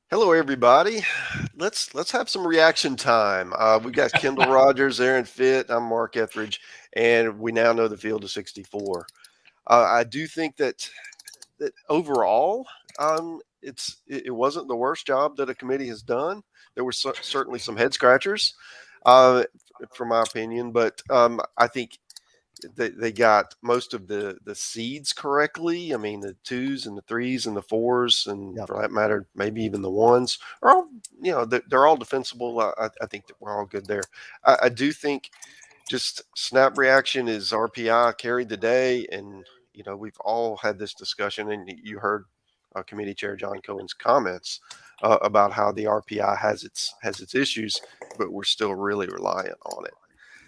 Hello, everybody. Let's have some reaction time. We got Kendall Rogers, Aaron Fitt. I'm Mark Etheridge, and we now know the field is 64. I do think that overall, it wasn't the worst job that a committee has done. There were certainly some head scratchers, uh, from my opinion, but I think they got most of the seeds correctly. I mean, the twos and the threes and the fours, and Yep. for that matter, maybe even the ones are all, they're all defensible. I think that we're all good there. I do think just snap reaction is RPI carried the day, and we've all had this discussion, and you heard Committee Chair John Cohen's comments about how the RPI has its issues, but we're still really reliant on it.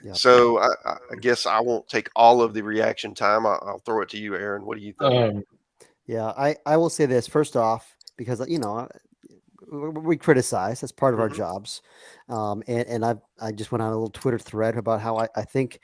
Yep. So I guess I won't take all of the reaction time. I'll throw it to you, Aaron. What do you think? Um, Yeah. I will say this first off, because, we criticize. That's part of our Hmm. jobs. And I just went on a little Twitter thread about how I think,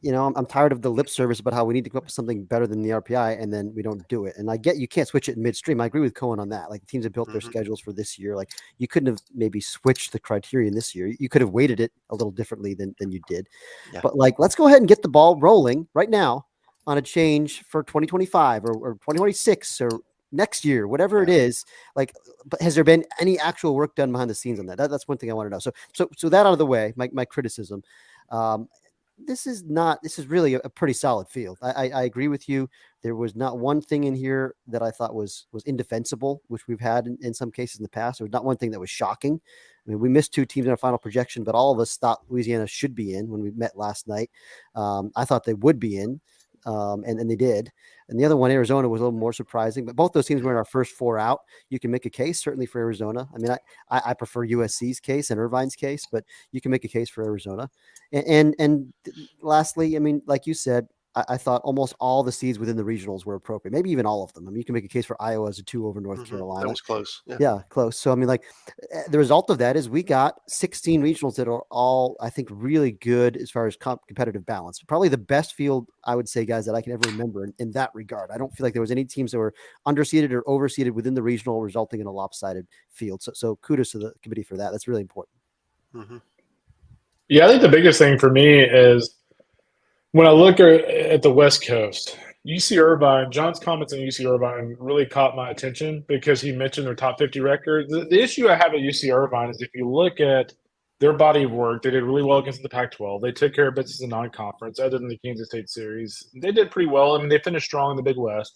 I'm tired of the lip service about how we need to come up with something better than the RPI, and then we don't do it. And I get you can't switch it in midstream. I agree with Cohen on that. Like, teams have built their Hmm. schedules for this year. Like, you couldn't have maybe switched the criterion this year. You could have weighted it a little differently than you did. Yeah. But like, let's go ahead and get the ball rolling right now on a change for 2025 or 2026 or next year, whatever it Yeah. is. Like, but has there been any actual work done behind the scenes on that's one thing I want to know. So that out of the way, my criticism. Um, this is really a pretty solid field. I agree with you. There was not one thing in here that I thought was indefensible, which we've had in some cases in the past. There was not one thing that was shocking. I mean, we missed two teams in our final projection, but all of us thought Louisiana should be in when we met last night. I thought they would be in, and they did. And the other one, Arizona, was a little more surprising. But both those teams were in our first four out. You can make a case certainly for Arizona. I mean, I prefer USC's case and Irvine's case, but you can make a case for Arizona. And lastly, I mean, like you said, I thought almost all the seeds within the regionals were appropriate. Maybe even all of them. I mean, you can make a case for Iowa as a two over North That Carolina. was close. Yeah. Yeah, close. So I mean, like, the result of that is we got 16 regionals that are all, I think, really good as far as competitive balance. Probably the best field, I would say, guys, that I can ever remember in that regard. I don't feel like there was any teams that were underseeded or overseeded within the regional, resulting in a lopsided field. So kudos to the committee for that. That's really important. Hmm. yeah, I think the biggest thing for me is when I look at the West Coast, UC Irvine, John's comments on UC Irvine really caught my attention because he mentioned their top 50 record. The issue I have at UC Irvine is if you look at their body of work, they did really well against the Pac 12. They took care of business in non conference, other than the Kansas State series. They did pretty well. I mean, they finished strong in the Big West.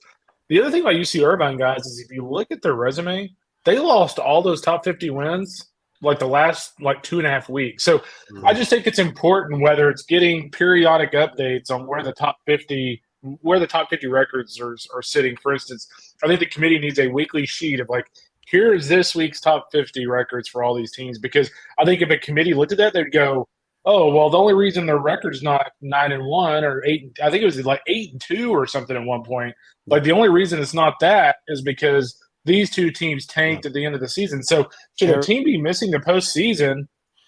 The other thing about UC Irvine, guys, is if you look at their resume, they lost all those top 50 wins like the last like 2.5 weeks. So I Hmm. just think it's important whether it's getting periodic updates on where the top 50 records are sitting. For instance, I think the committee needs a weekly sheet of like, here's this week's top 50 records for all these teams. Because I think if a committee looked at that, they'd go, oh, well, the only reason their record's not 9-1 or eight, I think it was like 8-2 or something at one point. Yep. Like the only reason it's not that is because these two teams Yep. tanked at the end of the season. So should a Air, team be missing the postseason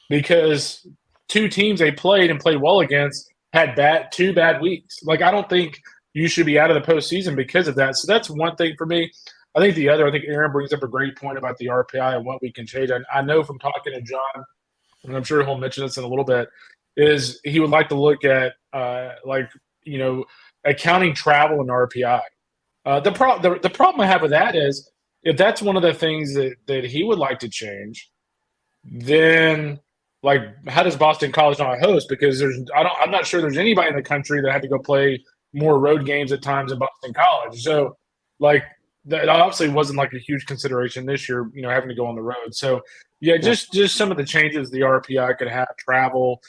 because two teams they played and played well against had two bad weeks? Like I don't think you should be out of the postseason because of that. So that's one thing for me. I think Aaron brings up a great point about the RPI and what we can change. I know from talking to John, and I'm sure he'll mention this in a little bit, is he would like to look at you know accounting travel and RPI. The problem I have with that is if that's one of the things that he would like to change, then like how does Boston College not host? Because I'm not sure there's anybody in the country that had to go play more road games at times in Boston College. So like that obviously wasn't like a huge consideration this year, having to go on the road. So yeah, yeah. just some of the changes the RPI could have, travel,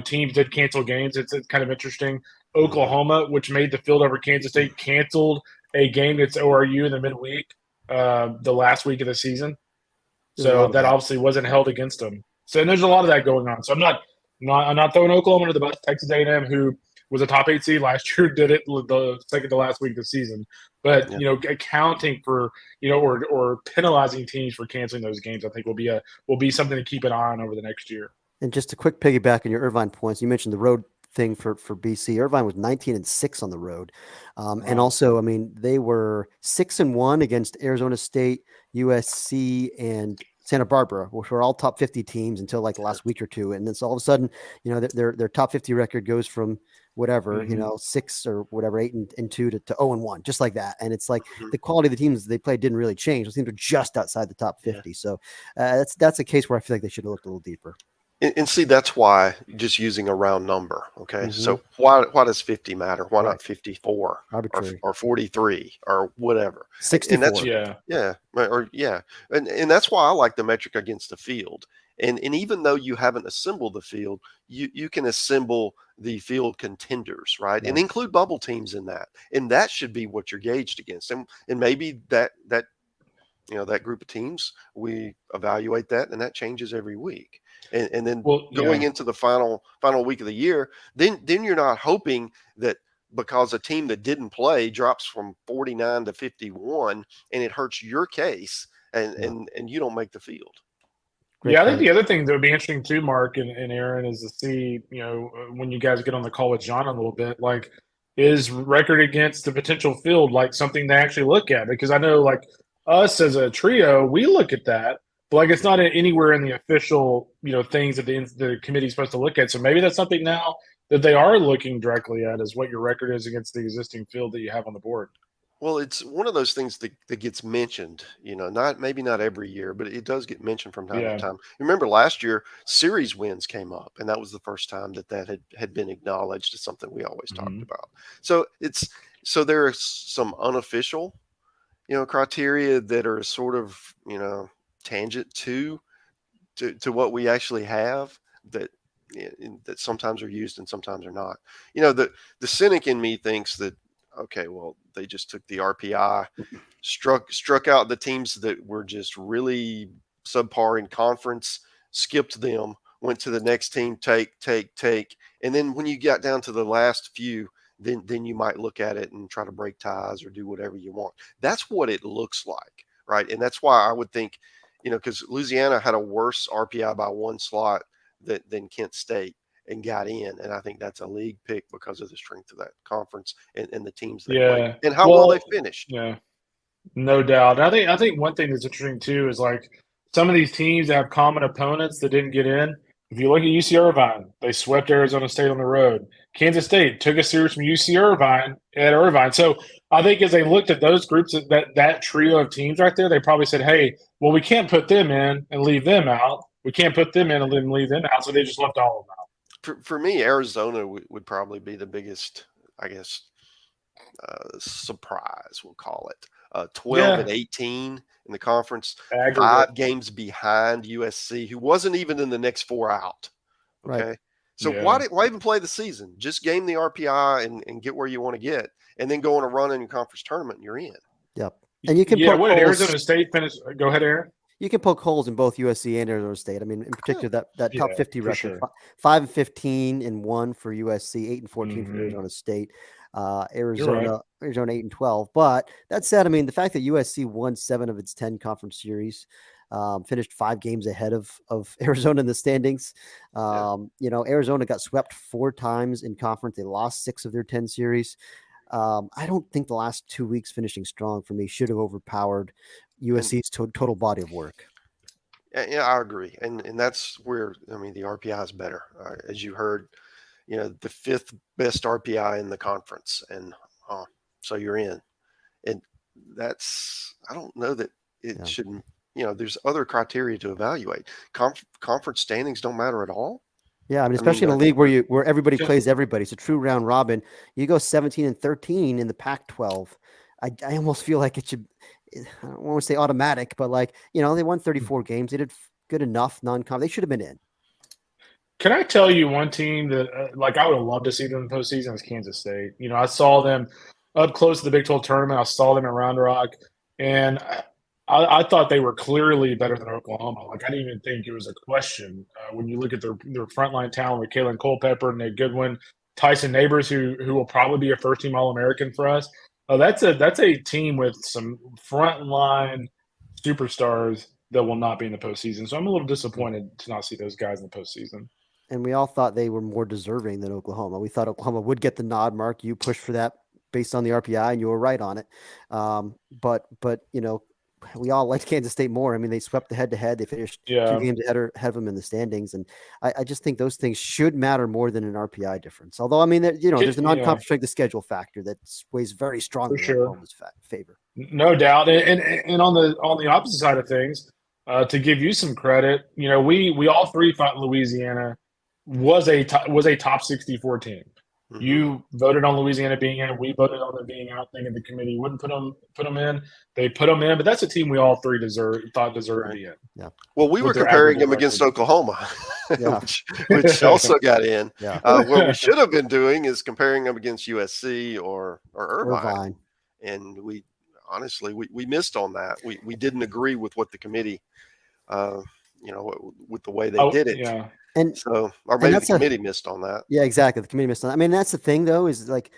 teams did cancel games. It's kind of interesting. Hmm. Oklahoma, which made the field over Kansas State, canceled a game that's ORU in the midweek, the last week of the season. There's a So lot of that that. obviously wasn't held against them. So and there's a lot of that going on. So I'm not throwing Oklahoma under the bus. Texas A&M, who was a top 8 seed last year, did it the second to last week of the season. But Yeah. accounting for or penalizing teams for canceling those games, I think will be something to keep an eye on over the next year. And just a quick piggyback on your Irvine points. You mentioned the road thing for BC. Irvine was 19-6 on the road, and Wow. also, I mean, they were 6-1 against Arizona State, USC, and Santa Barbara, which were all top 50 teams until like the last week or two. And then so all of a sudden, their top 50 record goes from whatever, 6 or whatever, 8-2 to 0-1, just like that. And it's like the quality of the teams they played didn't really change. Those teams are just outside the top 50. So that's a case where I feel like they should have looked a little deeper. And see, that's why just using a round number. Okay. So why does 50 matter? Why not 54 or 43 or whatever? 64. And that's why I like the metric against the field. And even though you haven't assembled the field, you can assemble the field contenders, right? And include bubble teams in that. And that should be what you're gauged against. And maybe that group of teams, we evaluate that, and that changes every week. And then going into the final week of the year, then you're not hoping that because a team that didn't play drops from 49 to 51 and it hurts your case and you don't make the field. I think the other thing that would be interesting too, Mark and Aaron, is to see, when you guys get on the call with John a little bit, like, is record against the potential field like something they actually look at? Because I know, like, us as a trio, we look at that, but like it's not anywhere in the official, things that the committee's supposed to look at. So maybe that's something now that they are looking directly at, is what your record is against the existing field that you have on the board. Well, it's one of those things that gets mentioned, maybe not every year, but it does get mentioned from time to time. Remember last year, series wins came up, and that was the first time that had been acknowledged as something we always talked about. So there are some unofficial criteria that are sort of, tangent to what we actually have that sometimes are used and sometimes are not. The cynic in me thinks that, okay, well, they just took the RPI, struck out the teams that were just really subpar in conference, skipped them, went to the next team, take. And then when you got down to the last few, then you might look at it and try to break ties or do whatever you want. That's what it looks like, right? And that's why I would think, because Louisiana had a worse RPI by one slot than Kent State and got in. And I think that's a league pick because of the strength of that conference and the teams they played and how well they finished. Yeah, no doubt. I think one thing that's interesting too is like some of these teams that have common opponents that didn't get in. If you look at UC Irvine, they swept Arizona State on the road. Kansas State took a series from UC Irvine at Irvine. So I think as they looked at those groups, that trio of teams right there, they probably said, hey, well, we can't put them in and leave them out. We can't put them in and leave them out. So they just left all of them out. For me, Arizona would probably be the biggest, I guess, surprise, we'll call it. 12-18 in the conference, aggregate. 5 games behind USC, who wasn't even in the next 4 out. Okay. Right. So why even play the season? Just game the RPI and get where you want to get, and then go on a run in your conference tournament and you're in. Yep. And you can what did Arizona State finish? Go ahead, Aaron. You can poke holes in both USC and Arizona State. I mean, in particular, that top 50 record, 5-15 and 1 for USC, 8-14 for Arizona State. Arizona 8-12. But that said, I mean, the fact that USC won 7 of its 10 conference series, finished 5 games ahead of Arizona in the standings. Arizona got swept 4 times in conference. They lost 6 of their 10 series. I don't think the last 2 weeks finishing strong for me should have overpowered USC's total body of work. Yeah, I agree. And that's where, the RPI is better. As you heard, the 5th best RPI in the conference. And so you're in. And I don't know that it shouldn't, there's other criteria to evaluate. Conference standings don't matter at all. Yeah, I mean, especially in a league where everybody plays everybody. It's a true round robin. You go 17-13 in the Pac-12. I almost feel like it should, I don't want to say automatic, but they won 34 games. They did good enough non-con. They should have been in. Can I tell you one team that I would have loved to see them in the postseason is Kansas State. I saw them up close to the Big 12 tournament. I saw them at Round Rock, and I thought they were clearly better than Oklahoma. I didn't even think it was a question. When you look at their frontline talent with Kalen Culpepper, Nate Goodwin, Tyson Neighbors, who will probably be a first-team All-American for us. That's a team with some frontline superstars that will not be in the postseason. So I'm a little disappointed to not see those guys in the postseason. And we all thought they were more deserving than Oklahoma. We thought Oklahoma would get the nod, Mark. You pushed for that based on the RPI, and you were right on it. But we all liked Kansas State more. I mean, they swept the head-to-head. They finished 2 Yeah, games ahead of them in the standings, and I just think those things should matter more than an RPI difference. Although, I mean, there's a yeah, non-conference strength of schedule factor that weighs very for strongly in sure. Oklahoma's favor. No doubt. And on the opposite side of things, to give you some credit, we all three thought Louisiana was a top 64 team. Mhm. You voted on Louisiana being in. We voted on them being out. Thinking the committee wouldn't put them in. They put them in, but that's a team we all three thought deserved to be in. Yeah. Well, we were With their comparing them aggregate against record. Oklahoma, Yeah. which also got in. Yeah. What we should have been doing is comparing them against USC or Irvine. And we honestly we missed on that. We didn't agree with what the committee, with the way they did it. Yeah. And so, or maybe the that's committee missed on that. Yeah, exactly. The committee missed on that. I mean, that's the thing, though, is like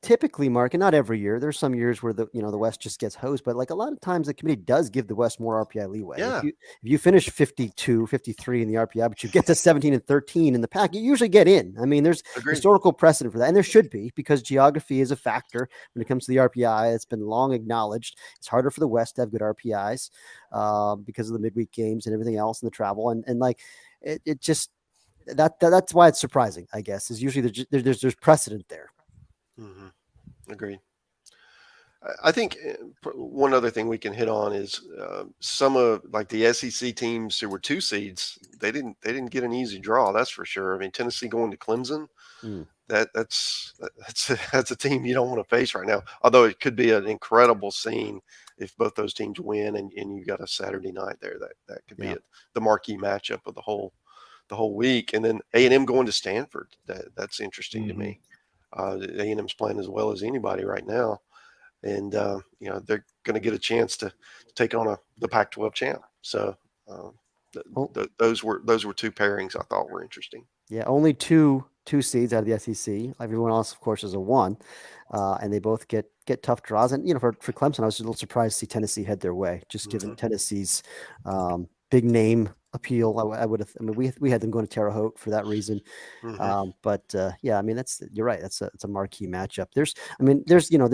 typically, Mark, and not every year. There's some years where the West just gets hosed, but like a lot of times the committee does give the West more RPI leeway. Yeah. If you finish 52, 53 in the RPI, but you get to 17 and 13 in the pack, you usually get in. I mean, there's historical precedent for that, and there should be, because geography is a factor when it comes to the RPI. It's been long acknowledged. It's harder for the West to have good RPIs because of the midweek games and everything else and the travel, and like it just that's why it's surprising, I guess, is usually there's precedent there. Mm-hmm. Agreed. I think one other thing we can hit on is some of like the SEC teams who were 2 seeds. They didn't get an easy draw. That's for sure. I mean, Tennessee going to Clemson, that's a team you don't want to face right now. Although it could be an incredible scene if both those teams win and you got a Saturday night there. That could be the marquee matchup of the whole week. And then A&M going to Stanford. That's interesting to me. A&M's playing as well as anybody right now, and they're going to get a chance to take on the Pac-12 champ. So those were 2 pairings I thought were interesting. Yeah, only two seeds out of the SEC. Everyone else, of course, is a 1, and they both get tough draws. And for Clemson, I was a little surprised to see Tennessee head their way, just given Tennessee's big name appeal. I would have. I mean, we had them going to Terre Haute for that reason. But I mean, you're right. It's a marquee matchup. There's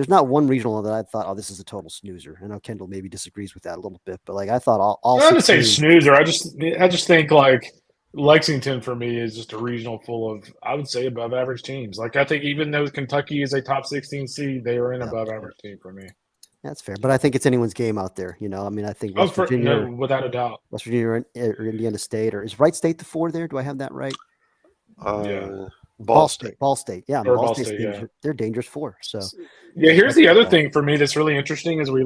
not one regional that I thought, oh, this is a total snoozer. I know Kendall maybe disagrees with that a little bit, but like I thought all. I would say snoozer. I just think like Lexington for me is just a regional full of, I would say, above average teams. Like I think even though Kentucky is a top 16 seed, they are an above average team for me. That's fair, but I think it's anyone's game out there. I mean, I think West Virginia, without a doubt, West Virginia or Indiana State, or is Wright State the 4 there? Do I have that right? Ball State. Ball State. Yeah, Ball State. They're dangerous 4. So here's the other thing for me that's really interesting as we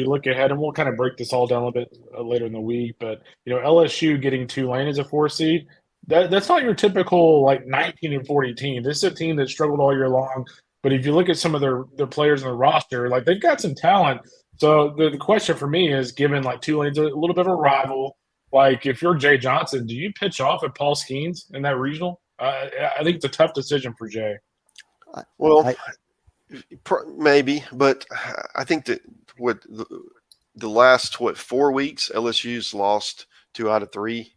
look ahead, and we'll kind of break this all down a bit later in the week. But LSU getting Tulane as a 4 seed. That's not your typical like 19 and 40 team. This is a team that struggled all year long. But if you look at some of their players in the roster, like they've got some talent. So the question for me is, given like Tulane's a little bit of a rival, like if you're Jay Johnson, do you pitch off at Paul Skeens in that regional? I think it's a tough decision for Jay. Well, maybe, but I think that the last 4 weeks, LSU's lost 2 out of 3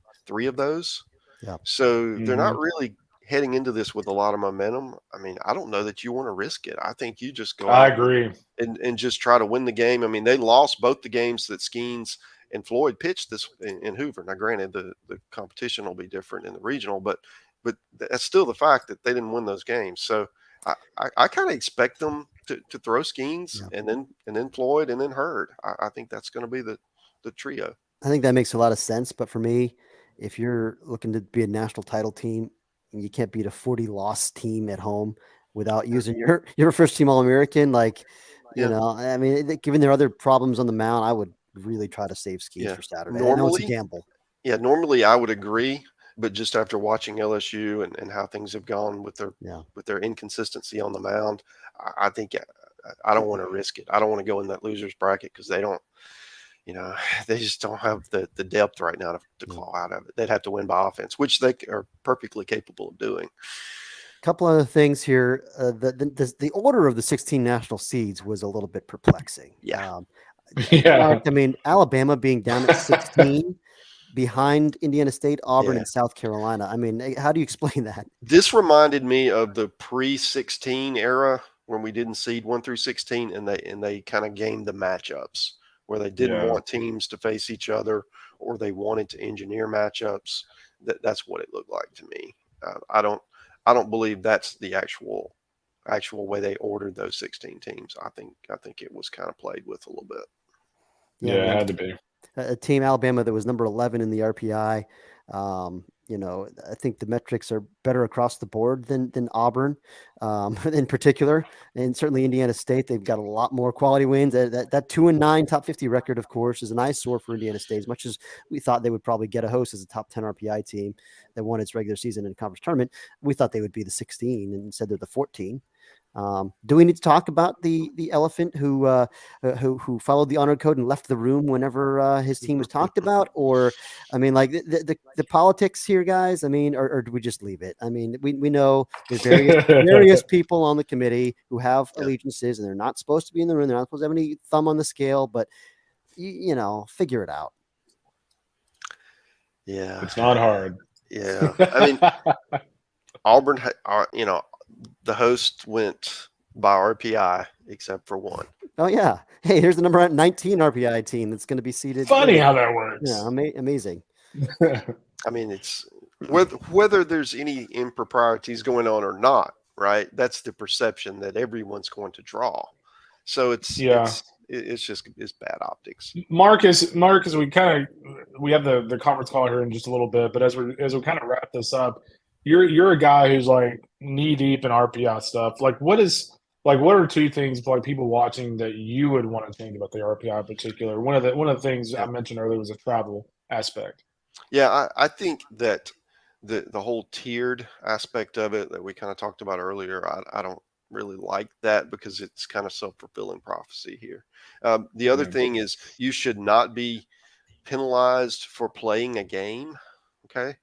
of those. Yeah. So they're not really heading into this with a lot of momentum. I mean, I don't know that you want to risk it. I think you just go I agree. And just try to win the game. I mean, they lost both the games that Skeens and Floyd pitched this in Hoover. Now, granted, the competition will be different in the regional, but that's still the fact that they didn't win those games. So I kind of expect them to throw Skeens and then Floyd and then Hurd. I think that's going to be the trio. I think that makes a lot of sense. But for me, if you're looking to be a national title team, you can't beat a 40-loss team at home without using your first team All-American. I mean, given their other problems on the mound, I would really try to save Skeens for Saturday. I know it's a gamble. Yeah, normally I would agree, but just after watching LSU and how things have gone with their inconsistency on the mound, I think I don't want to risk it. I don't want to go in that losers bracket because they don't. They just don't have the depth right now to claw out of it. They'd have to win by offense, which they are perfectly capable of doing. A couple other things here. The order of the 16 national seeds was a little bit perplexing. Yeah. I mean, Alabama being down at 16 behind Indiana State, Auburn, and South Carolina. I mean, how do you explain that? This reminded me of the pre-16 era when we didn't seed 1 through 16 and they kind of gamed the matchups. where they didn't Yeah. want teams to face each other, or they wanted to engineer matchups. That's what it looked like to me. I don't believe that's the actual way they ordered those 16 teams. I think it was kind of played with a little bit. Yeah, it had to be. Team Alabama that was number 11 in the RPI. I think the metrics are better across the board than Auburn, in particular, and certainly Indiana State. They've got a lot more quality wins. That 2-9 top 50 record, of course, is an eyesore for Indiana State. As much as we thought they would probably get a host as a top 10 RPI team that won its regular season and conference tournament, we thought they would be the 16, and instead they're the 14. Do we need to talk about the elephant who followed the honor code and left the room whenever his team was talked about? Or, I mean, like the politics here, guys. I mean, or do we just leave it? I mean, we know there's various people on the committee who have allegiances, and they're not supposed to be in the room. They're not supposed to have any thumb on the scale, but figure it out. Yeah, it's not hard. Yeah, I mean, Auburn, the host went by RPI except for one. Oh yeah. Hey, here's the number 19 RPI team that's going to be seated. Funny how that works. Yeah, amazing. I mean, it's whether there's any improprieties going on or not, right? That's the perception that everyone's going to draw. So it's bad optics. Marcus, we have the conference call here in just a little bit, but as we kind of wrap this up, you're a guy who's like knee deep in RPI stuff. Like what are two things like people watching that you would want to change about the RPI in particular? One of the things I mentioned earlier was a travel aspect. Yeah, I think that the whole tiered aspect of it that we kind of talked about earlier, I don't really like that because it's kind of self-fulfilling prophecy here. The other thing is you should not be penalized for playing a game. Okay.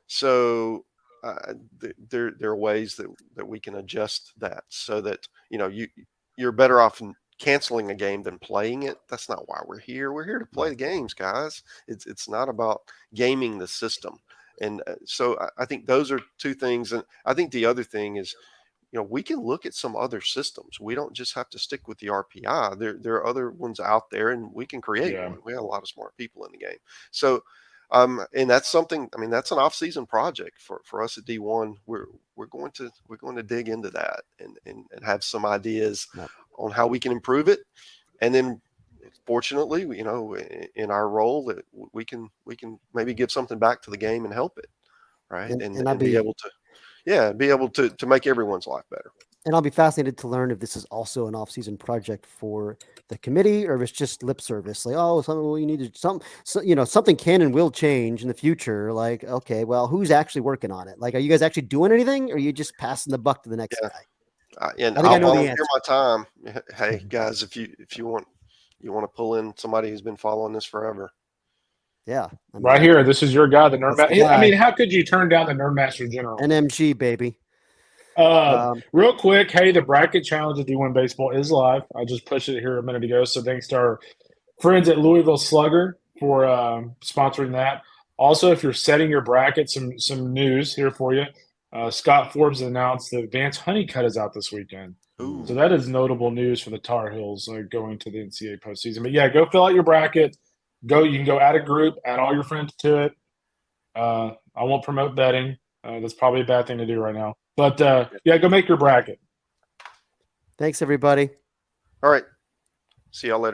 So there are ways that we can adjust that so that, you're better off in canceling a game than playing it. That's not why we're here. We're here to play the games, guys. It's not about gaming the system. And so I think those are two things. And I think the other thing is, we can look at some other systems. We don't just have to stick with the RPI. There are other ones out there, and we can create one. We have a lot of smart people in the game. So, and that's something. I mean, that's an off-season project for us at D1. We're going to dig into that and have some ideas on how we can improve it. And then, fortunately, in our role, that we can maybe give something back to the game and help it, right? And be able to. Yeah, be able to make everyone's life better. And I'll be fascinated to learn if this is also an off-season project for the committee, or if it's just lip service. Like, you need to something can and will change in the future. Like, okay, well, who's actually working on it? Like, are you guys actually doing anything, or are you just passing the buck to the next guy? And I'll volunteer my time. Hey guys, if you want to pull in somebody who's been following this forever. Yeah. Right here. This is your guy, the Nerd Master. I mean, how could you turn down the Nerd Master General? NMG, baby. Real quick, hey, the bracket challenge at D1Baseball is live. I just pushed it here a minute ago. So thanks to our friends at Louisville Slugger for sponsoring that. Also, if you're setting your bracket, some news here for you. Scott Forbes announced that Advanced Honeycutt is out this weekend. Ooh. So that is notable news for the Tar Heels going to the NCAA postseason. But yeah, go fill out your bracket. You can go add a group, add all your friends to it. I won't promote betting. That's probably a bad thing to do right now. But go make your bracket. Thanks, everybody. All right. See y'all later.